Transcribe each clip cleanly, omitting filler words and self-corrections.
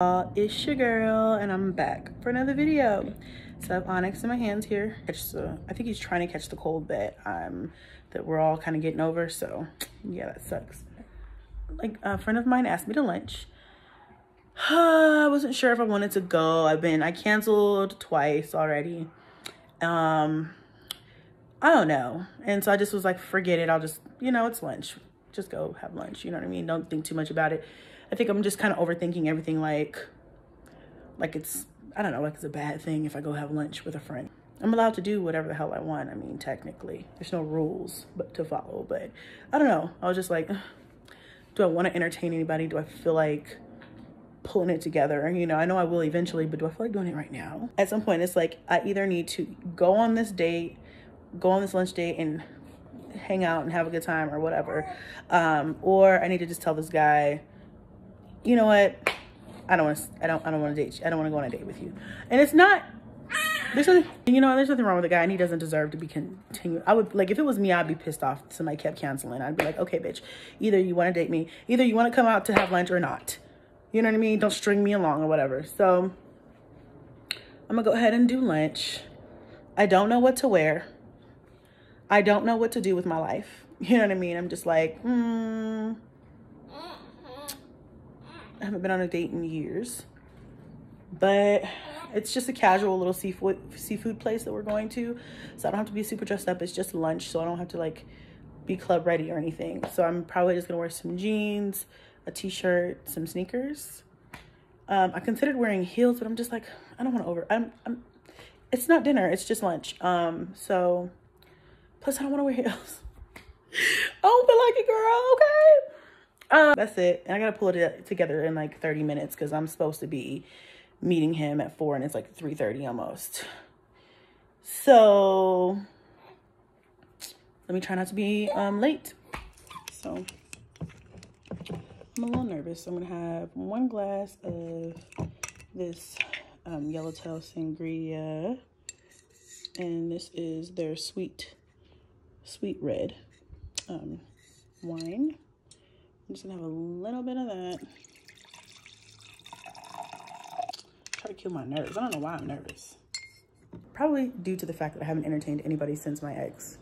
It's your girl and I'm back for another video. So I have Onyx in my hands here. I think he's trying to catch the cold that we're all kind of getting over, so yeah, that sucks. Like, a friend of mine asked me to lunch. I wasn't sure if I wanted to go. I canceled twice already. I don't know, and so I just was like, forget it, I'll just, it's lunch, just go have lunch, you know what I mean? Don't think too much about it. I think I'm just kind of overthinking everything, like it's, I don't know, like it's a bad thing if I go have lunch with a friend. I'm allowed to do whatever the hell I want. I mean, technically, there's no rules to follow, but I don't know. I was just like, do I want to entertain anybody? Do I feel like pulling it together? I know I will eventually, but do I feel like doing it right now? At some point, it's like, I either need to go on this lunch date and hang out and have a good time or whatever, or I need to just tell this guy, you know what, I don't want to date you. I don't want to go on a date with you. And it's not, there's nothing wrong with the guy, and he doesn't deserve to be continued. I would, like, if it was me, I'd be pissed off if somebody kept canceling. I'd be like, okay, bitch, either you want to date me, either you want to come out to have lunch or not. You know what I mean? Don't string me along or whatever. So I'm gonna go ahead and do lunch. I don't know what to wear. I don't know what to do with my life. You know what I mean? I'm just like, I haven't been on a date in years, but it's just a casual little seafood place that we're going to. So I don't have to be super dressed up. It's just lunch, so I don't have to like be club ready or anything. So I'm probably just gonna wear some jeans, a t-shirt, some sneakers. I considered wearing heels, but I'm just like, I don't want to it's not dinner, it's just lunch. So plus I don't want to wear heels. I don't feel like it, girl, okay? That's it. And I gotta pull it together in like 30 minutes because I'm supposed to be meeting him at 4 and it's like 3:30 almost. So let me try not to be late. So I'm a little nervous. I'm gonna have 1 glass of this Yellowtail Sangria, and this is their sweet red wine. I'm just gonna have a little bit of that. Try to kill my nerves. I don't know why I'm nervous. Probably due to the fact that I haven't entertained anybody since my ex.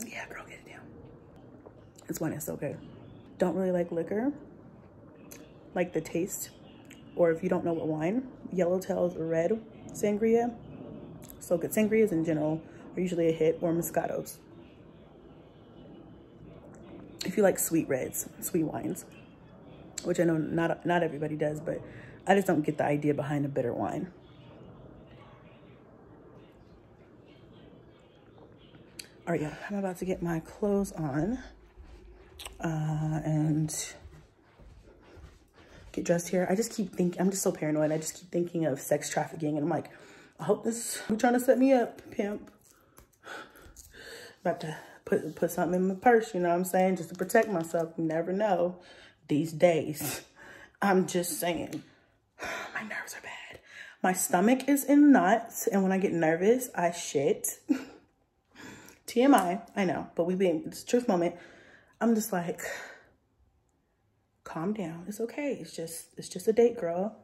Yeah, girl, get it down. This wine is so good. Don't really like liquor, like the taste, or if you don't know what wine, Yellowtail's red sangria, so good. Sangrias in general are usually a hit, or Moscatos. If you like sweet reds, sweet wines, which I know not everybody does, but I just don't get the idea behind a bitter wine. All right, y'all, I'm about to get my clothes on and get dressed here. I just keep thinking, I'm just so paranoid. I just keep thinking of sex trafficking, and I'm like, I hope you're trying to set me up, pimp. About to put something in my purse, you know what I'm saying? Just to protect myself. You never know these days. I'm just saying, my nerves are bad. My stomach is in knots, and when I get nervous, I shit. TMI, I know, but it's a truth moment. I'm just like, calm down. It's okay. It's just a date, girl.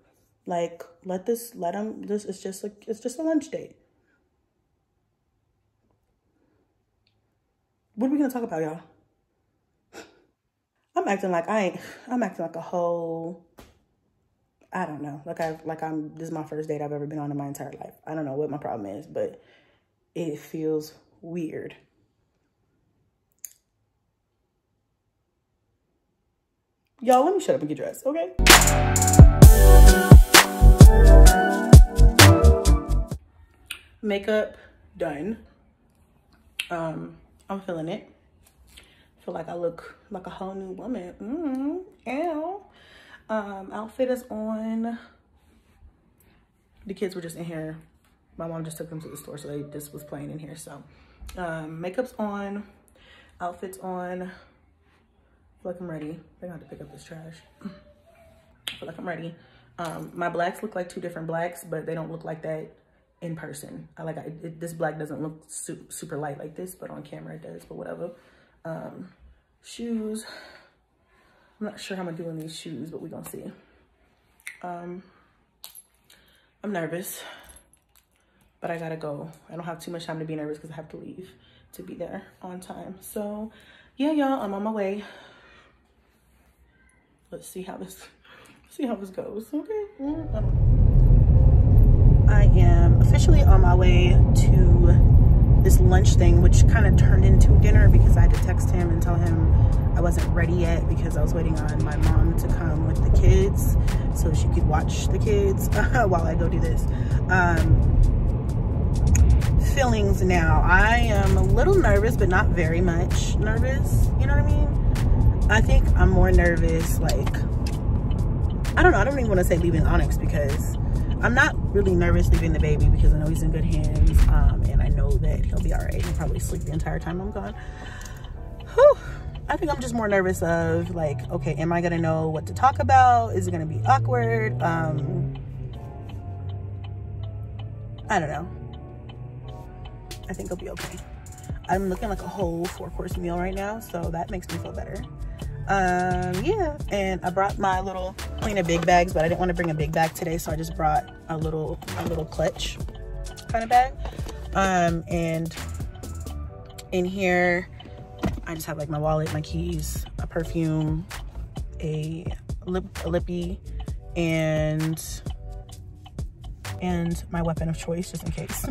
Like, it's just a lunch date. What are we gonna talk about, y'all? I'm acting like a whole, I don't know. This is my first date I've ever been on in my entire life. I don't know what my problem is, but it feels weird. Y'all, let me shut up and get dressed, okay? Makeup done. I'm feeling it. I feel like I look like a whole new woman. Ew. Outfit is on. The kids were just in here. My mom just took them to the store, so they just was playing in here. So makeup's on, outfit's on. I feel like I'm ready. I have to pick up this trash. I feel like I'm ready. My blacks look like 2 different blacks, but they don't look like that in person. This black doesn't look super light like this, but on camera it does, but whatever. Shoes, I'm not sure how I'm gonna do in these shoes, but we're gonna see. I'm nervous, but I gotta go. I don't have too much time to be nervous because I have to leave to be there on time. So yeah, y'all, I'm on my way. Let's see how this goes. Okay. I am officially on my way to this lunch thing, which kind of turned into dinner because I had to text him and tell him I wasn't ready yet because I was waiting on my mom to come with the kids so she could watch the kids while I go do this. Feelings now. I am a little nervous, but not very much nervous. You know what I mean? I think I'm more nervous, like, I don't know. I don't even want to say leaving Onyx because I'm not really nervous leaving the baby because I know he's in good hands. And I know that he'll be all right. He'll probably sleep the entire time I'm gone. Whew. I think I'm just more nervous of like, okay, am I gonna know what to talk about? Is it gonna be awkward? I don't know. I think it'll be okay. I'm looking like a whole 4-course meal right now, so that makes me feel better. Yeah, and I brought my little clean of big bags, but I didn't want to bring a big bag today, so I just brought a little clutch kind of bag. And in here I just have like my wallet, my keys, a perfume, a lippy, and my weapon of choice just in case.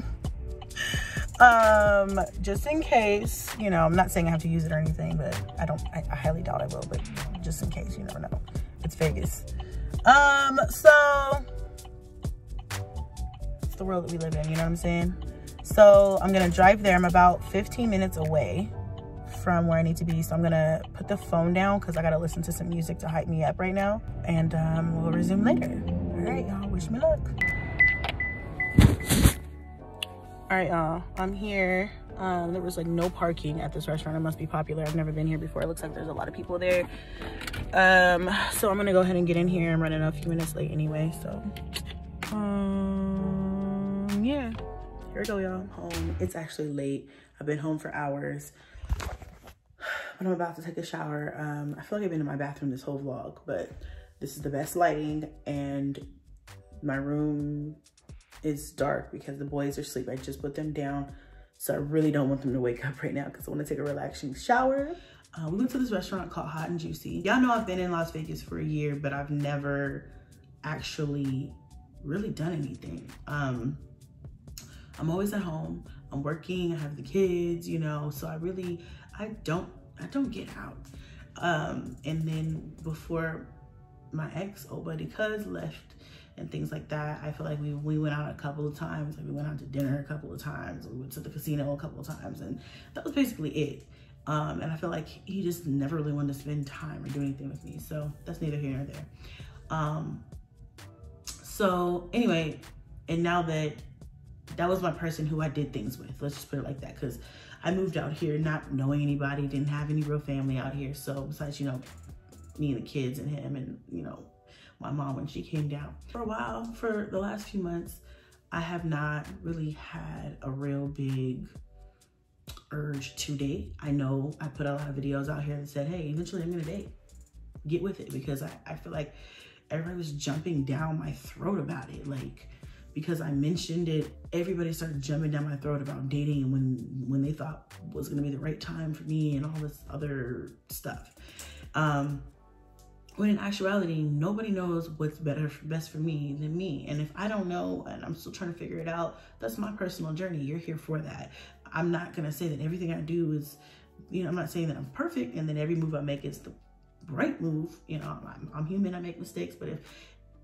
Just in case, you know, I'm not saying I have to use it or anything, but I highly doubt I will, but just in case, you never know. It's Vegas. So it's the world that we live in, you know what I'm saying? So I'm gonna drive there. I'm about 15 minutes away from where I need to be, so I'm gonna put the phone down because I gotta listen to some music to hype me up right now, and we'll resume later. All right, y'all, wish me luck. All right, y'all, I'm here. There was like no parking at this restaurant. It must be popular. I've never been here before. It looks like there's a lot of people there. So I'm gonna go ahead and get in here. I'm running a few minutes late anyway, so yeah, here we go, y'all. I'm home. It's actually late. I've been home for hours, but I'm about to take a shower. I feel like I've been in my bathroom this whole vlog, but this is the best lighting, and my room is dark because the boys are asleep. I just put them down, so I really don't want them to wake up right now because I want to take a relaxing shower. We went to this restaurant called Hot and Juicy. Y'all know I've been in Las Vegas for a year, but I've never actually really done anything. I'm always at home. I'm working. I have the kids, you know, so I don't get out. And then before my ex, old buddy cuz, left and things like that, I feel like we went out a couple of times. Like we went out to dinner a couple of times. We went to the casino a couple of times, and that was basically it. And I feel like he just never really wanted to spend time or do anything with me. So that's neither here nor there. So anyway, and now that was my person who I did things with, let's just put it like that, because I moved out here not knowing anybody, didn't have any real family out here. So besides, you know, me and the kids and him and, you know, my mom when she came down. For a while, for the last few months, I have not really had a real big urge to date. I know I put a lot of videos out here that said, hey, eventually I'm gonna date. Get with it, because I feel like everybody was jumping down my throat about it. Like, because I mentioned it, everybody started jumping down my throat about dating and when they thought was gonna be the right time for me and all this other stuff. When in actuality, nobody knows what's best for me than me. And if I don't know and I'm still trying to figure it out, that's my personal journey. You're here for that. I'm not gonna say that everything I do is, you know, I'm not saying that I'm perfect and then every move I make is the right move. You know, I'm human, I make mistakes, but if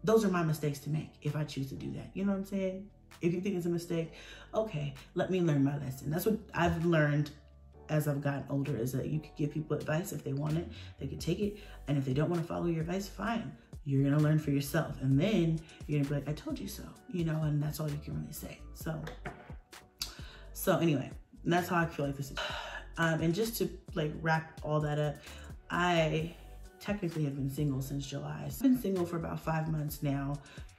those are my mistakes to make, if I choose to do that, you know what I'm saying? If you think it's a mistake, okay, let me learn my lesson. That's what I've learned as I've gotten older, is that you could give people advice if they want it, they could take it. And if they don't want to follow your advice, fine. You're gonna learn for yourself. And then you're gonna be like, I told you so, you know, and that's all you can really say. So anyway, that's how I feel like this is. And just to like wrap all that up, I technically have been single since July. So I've been single for about 5 months now.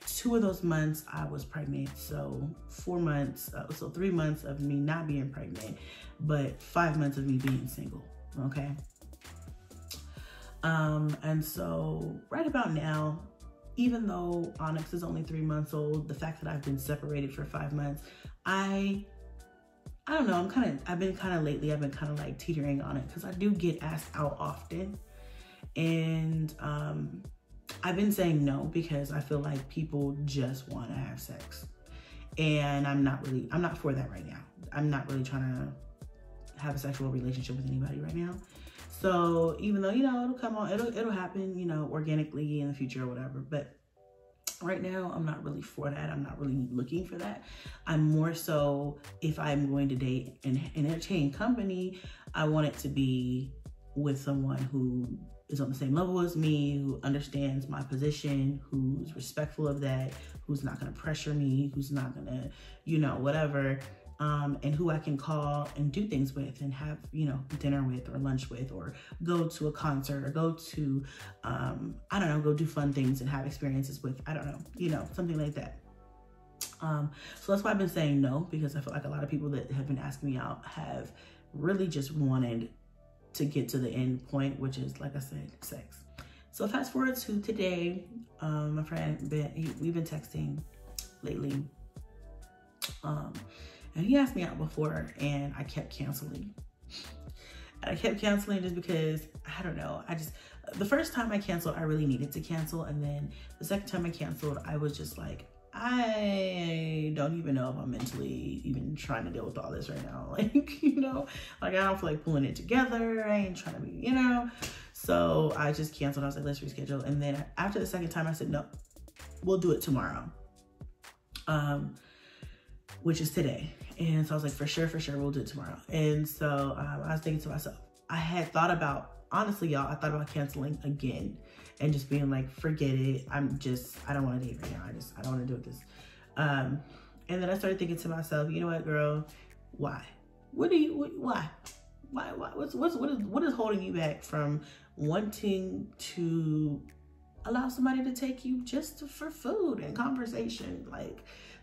2 of those months I was pregnant, so 4 months, so 3 months of me not being pregnant, but 5 months of me being single, okay? And so right about now, even though Onyx is only 3 months old, the fact that I've been separated for 5 months, I don't know, I've been kind of like teetering on it, because I do get asked out often. And I've been saying no, because I feel like people just want to have sex. And I'm not for that right now. I'm not really trying to have a sexual relationship with anybody right now. So even though, you know, it'll come on, it'll happen, you know, organically in the future or whatever. But right now, I'm not really for that. I'm not really looking for that. I'm more so, if I'm going to date and entertain company, I want it to be with someone who is on the same level as me, who understands my position, who's respectful of that, who's not gonna pressure me, who's not gonna, you know, whatever. And who I can call and do things with and have, you know, dinner with or lunch with, or go to a concert, or go to, I don't know, go do fun things and have experiences with, I don't know, you know, something like that. So that's why I've been saying no, because I feel like a lot of people that have been asking me out have really just wanted to get to the end point, which is, like I said, sex. So fast forward to today, my friend, we've been texting lately. And he asked me out before, and I kept canceling. I kept canceling just because, I don't know, the first time I canceled, I really needed to cancel. And then the second time I canceled, I was just like, I don't even know if I'm mentally even trying to deal with all this right now. Like, you know, like I don't feel like pulling it together. I ain't trying to be, you know. So I just canceled. I was like, let's reschedule. And then after the second time, I said, no, we'll do it tomorrow. Which is today. And so I was like, for sure, we'll do it tomorrow. And so I was thinking to myself, I had thought about, honestly, y'all, I thought about canceling again and just being like, forget it. I don't want to date right now. I don't want to do this. And then I started thinking to myself, you know what, girl, why? Why? What is holding you back from wanting to allow somebody to take you just for food and conversation? Like,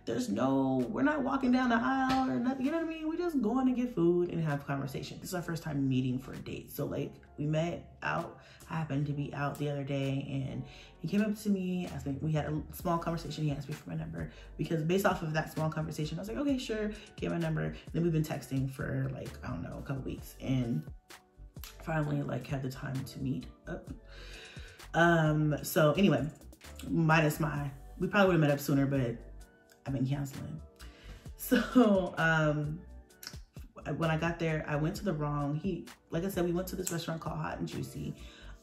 we're not walking down the aisle or nothing, you know what I mean? We're just going to get food and have conversation. This is our first time meeting for a date. So like, we met out, I happened to be out the other day, and he came up to me, asked me, we had a small conversation. He asked me for my number, because based off of that small conversation, I was like, okay, sure, get my number. Then we've been texting for like, I don't know, a couple weeks, and finally like had the time to meet up. So anyway, we probably would have met up sooner, but I've been canceling. So when I got there, I went to the wrong, like I said, we went to this restaurant called Hot and Juicy.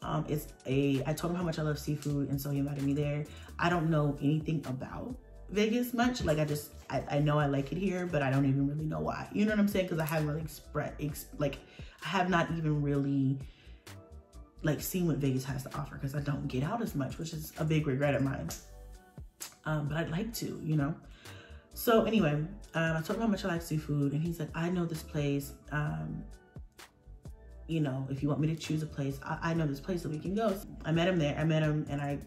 I told him how much I love seafood, and so he invited me there. I don't know anything about Vegas much. Like I know I like it here, but I don't even really know why. You know what I'm saying? Because I haven't really I have not even really like seen what Vegas has to offer, because I don't get out as much, which is a big regret of mine. But I'd like to, you know? So anyway, I told him how much I like seafood, and he's like, I know this place. You know, if you want me to choose a place, I know this place that we can go. So I met him there. And I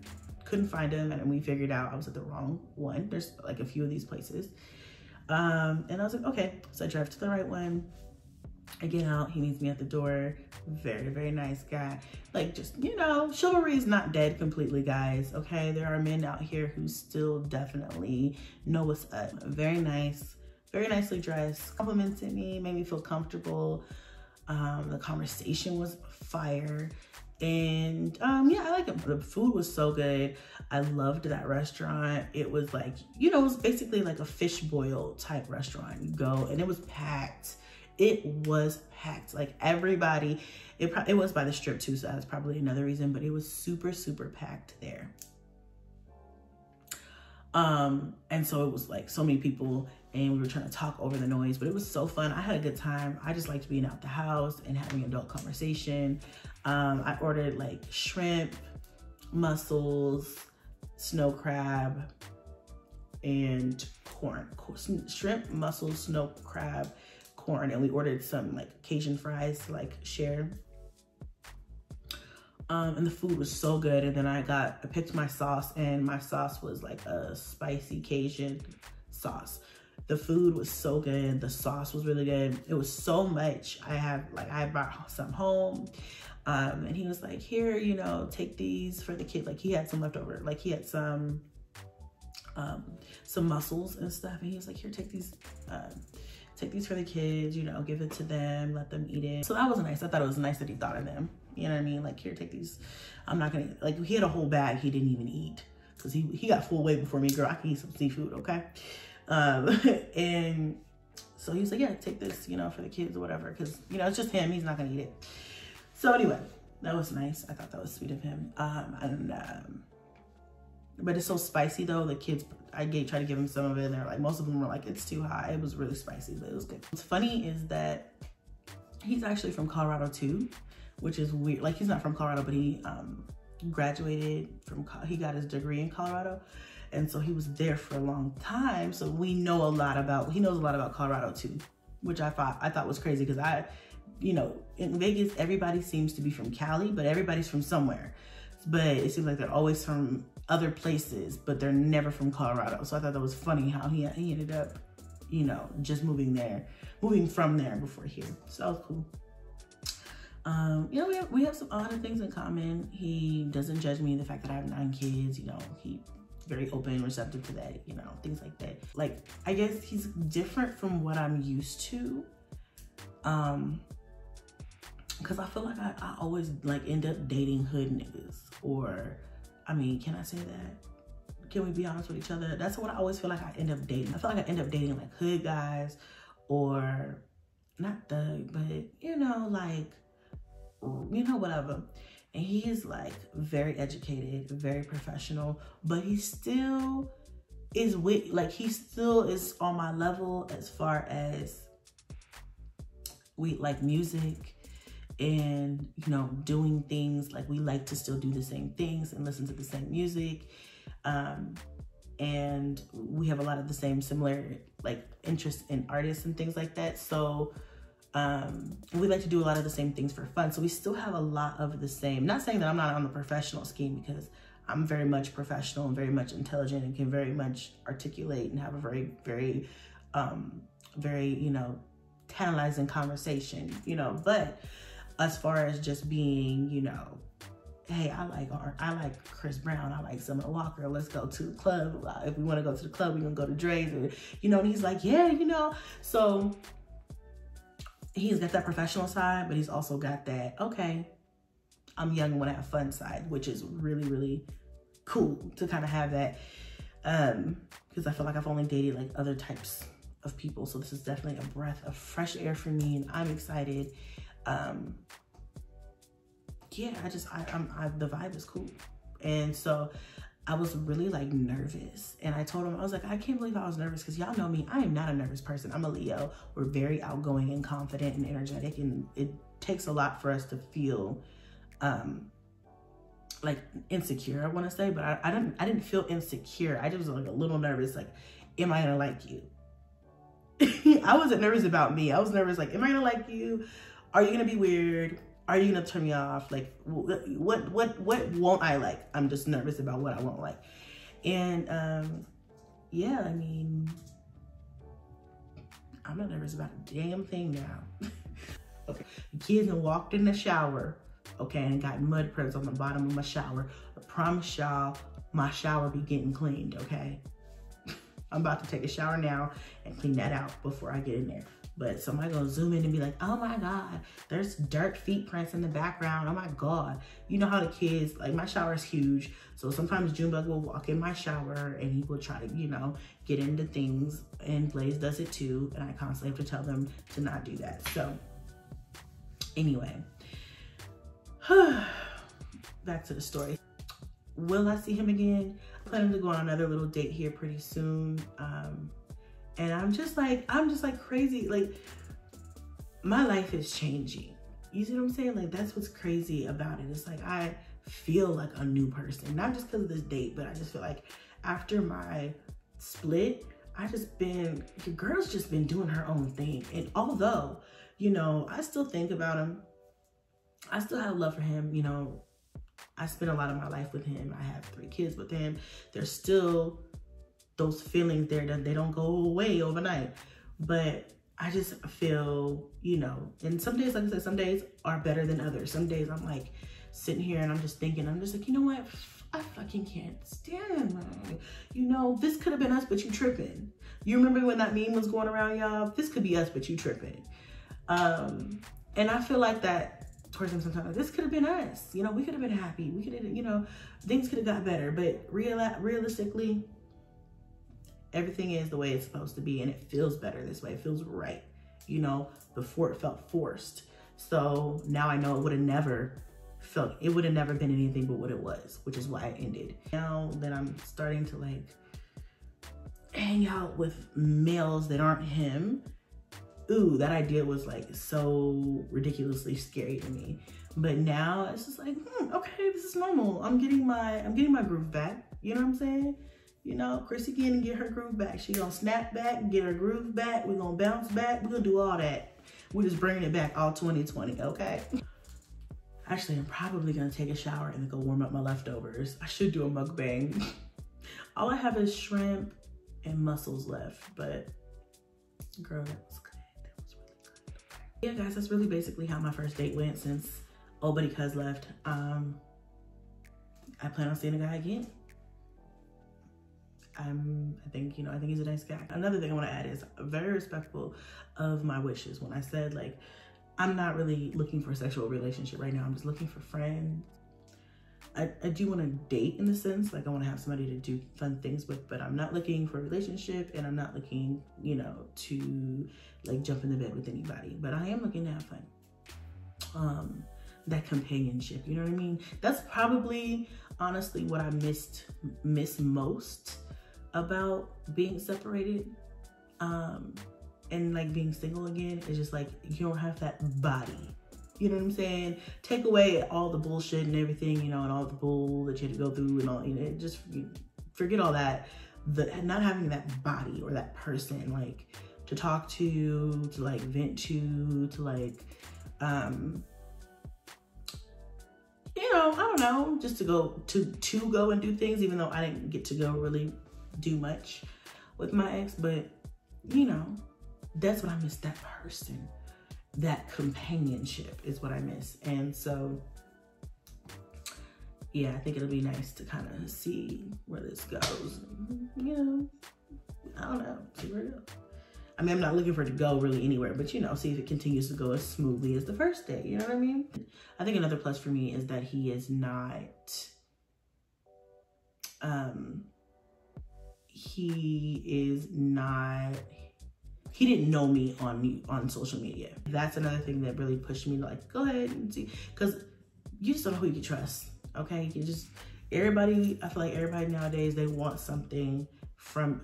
couldn't find him, and we figured out I was at the wrong one. There's like a few of these places. And I was like, okay. So I drive to the right one. I get out, he meets me at the door. Very, very nice guy. Like, just, you know, chivalry is not dead completely, guys, okay? There are men out here who still definitely know what's up. Very nice, very nicely dressed, complimented me, made me feel comfortable. The conversation was fire. And yeah, I like it. The food was so good. I loved that restaurant. It was like, you know, it was basically like a fish boil type restaurant. You go, and it was packed. It was packed, like everybody. It was by the strip too, so that's probably another reason, but it was super, super packed there. And so it was like so many people, and we were trying to talk over the noise, but it was so fun. I had a good time. I just liked being out the house and having adult conversation. I ordered like shrimp, mussels, snow crab, and corn. Shrimp, mussels, snow crab, corn, and we ordered some like Cajun fries to like share. And the food was so good. And then I picked my sauce, and my sauce was like a spicy Cajun sauce. The food was so good. The sauce was really good. It was so much. I brought some home. And he was like, here, you know, take these for the kid. Like he had some leftover, like he had some mussels and stuff. And he was like, here, take these for the kids, you know, give it to them, let them eat it. So that was nice. I thought it was nice that he thought of them. You know what I mean? Like, here, take these. I'm not gonna, like, he had a whole bag he didn't even eat because he got full way before me. Girl, I can eat some seafood, okay? And so he was like, yeah, take this, you know, for the kids or whatever. Because, you know, it's just him. He's not gonna eat it. So anyway, that was nice. I thought that was sweet of him. But it's so spicy though. The kids, I tried to give them some of it, and they're like, most of them were like, it's too high. It was really spicy, but it was good. What's funny is that he's actually from Colorado too, which is weird. Like, he's not from Colorado, but he graduated from, he got his degree in Colorado. And so he was there for a long time. So we know a lot about, he knows a lot about Colorado too, which I thought was crazy because you know, in Vegas, everybody seems to be from Cali, but everybody's from somewhere. But it seems like they're always from other places, but they're never from Colorado. So I thought that was funny how he ended up, you know, just moving from there before here. So that was cool. You know, we have some other things in common. He doesn't judge me, the fact that I have 9 kids, you know, he's very open, receptive to that, you know, things like that. Like, I guess he's different from what I'm used to. Cause I feel like I always like end up dating hood niggas, or, I mean, can I say that? Can we be honest with each other? That's what I always feel like I end up dating. I feel like I end up dating like hood guys, or not thug, but you know, like, you know, whatever. And he is like very educated, very professional, but he still is he still is on my level as far as we like music and, you know, doing things. Like, we like to still do the same things and listen to the same music. And we have a lot of the similar like interests in artists and things like that. So we like to do a lot of the same things for fun. So we still have a lot of the same, not saying that I'm not on the professional scheme, because I'm very much professional and very much intelligent and can very much articulate and have a very, very, you know, tantalizing conversation, you know. But as far as just being, you know, hey, I like Chris Brown, I like Summer Walker, let's go to the club. If we want to go to the club, we're gonna go to Dre's, or, you know. And he's like, yeah, you know. So he's got that professional side, but he's also got that, okay, I'm young and want to have fun side, which is really, really cool to kind of have that. Because I feel like I've only dated like other types of people. So this is definitely a breath of fresh air for me, and I'm excited. Yeah, the vibe is cool. And so I was really like nervous, and I told him, I was like, I can't believe I was nervous, because y'all know me, I am not a nervous person. I'm a Leo. We're very outgoing and confident and energetic, and it takes a lot for us to feel like insecure, I want to say. But I didn't feel insecure. I just was like a little nervous, like, am I gonna like you? I wasn't nervous about me. I was nervous like, am I gonna like you? Are you gonna be weird? Are you gonna turn me off? Like, what won't I like? I'm just nervous about what I won't like. And yeah, I mean, I'm not nervous about a damn thing now. Okay, the kids have walked in the shower, okay, and got mud prints on the bottom of my shower. I promise y'all, my shower be getting cleaned, okay? I'm about to take a shower now and clean that out before I get in there. But somebody gonna zoom in and be like, oh my God, there's dirt feet prints in the background. Oh my God. You know how the kids, like, my shower is huge. So sometimes Junebug will walk in my shower and he will try to, you know, get into things, and Blaze does it too. And I constantly have to tell them to not do that. So anyway, back to the story. Will I see him again? I'm planning to go on another little date here pretty soon. And I'm just like crazy. Like, my life is changing. You see what I'm saying? Like, that's what's crazy about it. It's like, I feel like a new person, not just because of this date, but I just feel like after my split, the girl's just been doing her own thing. And although, you know, I still think about him, I still have love for him, you know, I spent a lot of my life with him. I have 3 kids with him. There's still those feelings there that they don't go away overnight. But I just feel, you know, and some days, like I said, some days are better than others. Some days I'm like sitting here and I'm just thinking, I'm just like, you know what? I fucking can't stand that. You know, this could have been us, but you tripping. You remember when that meme was going around, y'all? This could be us, but you tripping. And I feel like that towards them sometimes. Like, this could have been us. You know, we could have been happy. We could have, you know, things could have got better. But realistically, everything is the way it's supposed to be, and it feels better this way. It feels right. You know, before it felt forced. So now I know it would have never been anything but what it was, which is why it ended. Now that I'm starting to like hang out with males that aren't him, ooh, that idea was like so ridiculously scary to me. But now it's just like, okay, this is normal. I'm getting my groove back. You know what I'm saying? You know, Chrissy can get her groove back. She gonna snap back, get her groove back. We're gonna bounce back. We're gonna do all that. We're just bringing it back all 2020, okay? Actually, I'm probably gonna take a shower and then go warm up my leftovers. I should do a mukbang. All I have is shrimp and mussels left, but girl, that was good. That was really good. Yeah, guys, that's really basically how my first date went since old buddy Cuz left. I plan on seeing a guy again. I think he's a nice guy. Another thing I want to add is very respectful of my wishes. When I said like, I'm not really looking for a sexual relationship right now. I'm just looking for friends. I do want to date in the sense, like I want to have somebody to do fun things with, but I'm not looking for a relationship, and I'm not looking, you know, to like jump in the bed with anybody, but I am looking to have fun. That companionship, you know what I mean? That's probably honestly what I miss most about being separated. And like being single again, is just like, you don't have that body. You know what I'm saying? Take away all the bullshit and everything, you know, and all the bull that you had to go through and all, you know, just forget all that. Not having that body or that person, like, to talk to like vent to like, you know, I don't know, just to go and do things, even though I didn't get to go really do much with my ex, but you know, that's what I miss, that person. That companionship is what I miss. And so, yeah, I think it'll be nice to kind of see where this goes. You know, I don't know, see where it goes. I mean, I'm not looking for it to go really anywhere, but you know, see if it continues to go as smoothly as the first day, you know what I mean? I think another plus for me is that he is not, he didn't know me on social media. That's another thing that really pushed me to like, go ahead and see, because you just don't know who you can trust, okay? You just, I feel like everybody nowadays, they want something from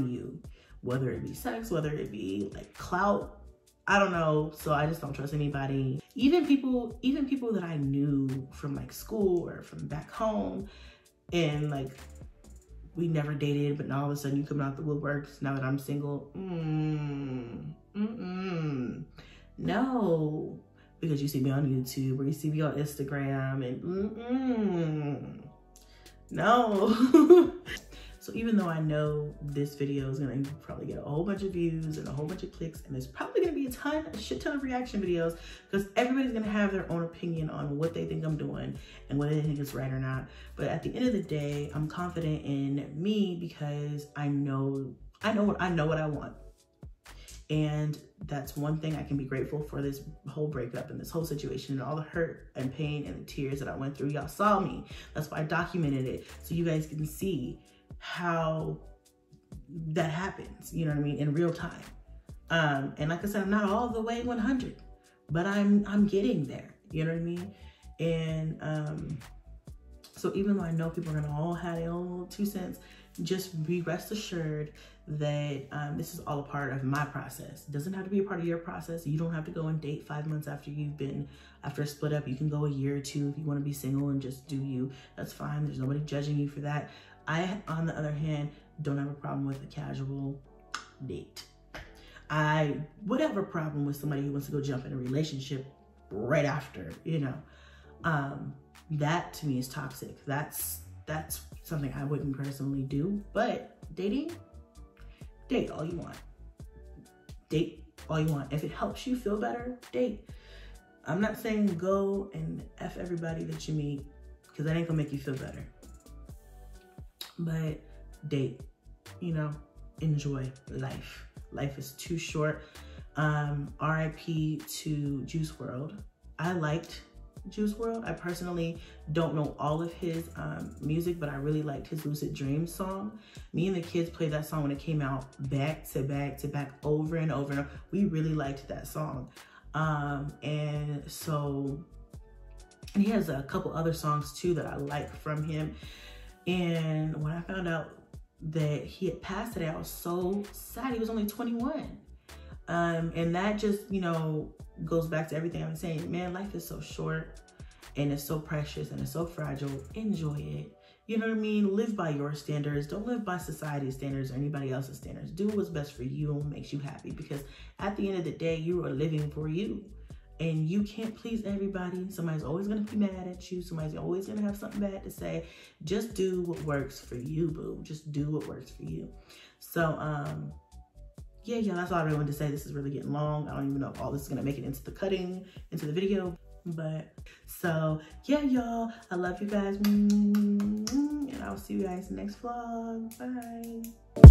you, whether it be sex, whether it be like clout, I don't know. So I just don't trust anybody. Even people that I knew from like school or from back home, and like, we never dated, but now all of a sudden you come out the woodworks now that I'm single. No, because you see me on YouTube or you see me on Instagram and no. So even though I know this video is gonna probably get a whole bunch of views and a whole bunch of clicks, and there's probably gonna be a shit ton of reaction videos, because everybody's gonna have their own opinion on what they think I'm doing and whether they think it's right or not. But at the end of the day, I'm confident in me because I know what I want. And that's one thing I can be grateful for, this whole breakup and this whole situation and all the hurt and pain and the tears that I went through. Y'all saw me. That's why I documented it, so you guys can see how that happens, you know what I mean, in real time. And like I said, I'm not all the way 100, but I'm getting there, you know what I mean? And so even though I know people are gonna all have their own little 2 cents, just be rest assured that this is all a part of my process. It doesn't have to be a part of your process. You don't have to go and date 5 months after after a split up. You can go a year or 2 if you want to be single and just do you. That's fine. There's nobody judging you for that. I, on the other hand, don't have a problem with a casual date. I would have a problem with somebody who wants to go jump in a relationship right after, you know. That to me is toxic. That's something I wouldn't personally do. But dating, date all you want. Date all you want. If it helps you feel better, date. I'm not saying go and F everybody that you meet, because that ain't gonna make you feel better. But date, you know, enjoy life. Life is too short. RIP to Juice WRLD. I liked Juice WRLD. I personally don't know all of his music, but I really liked his Lucid Dreams song. Me and the kids played that song when it came out back to back to back, over and over and over. We really liked that song. And he has a couple other songs too that I like from him. And when I found out that he had passed today, I was so sad. He was only 21. And that just, you know, goes back to everything I've been saying. Man, life is so short and it's so precious and it's so fragile. Enjoy it. You know what I mean? Live by your standards. Don't live by society's standards or anybody else's standards. Do what's best for you and what makes you happy, because at the end of the day, you are living for you. And you can't please everybody. Somebody's always gonna be mad at you. Somebody's always gonna have something bad to say. Just do what works for you, boo. Just do what works for you. So, yeah, that's all I really wanted to say. This is really getting long. I don't even know if all this is gonna make it into the video. But, so, yeah, y'all. I love you guys. And I'll see you guys next vlog. Bye.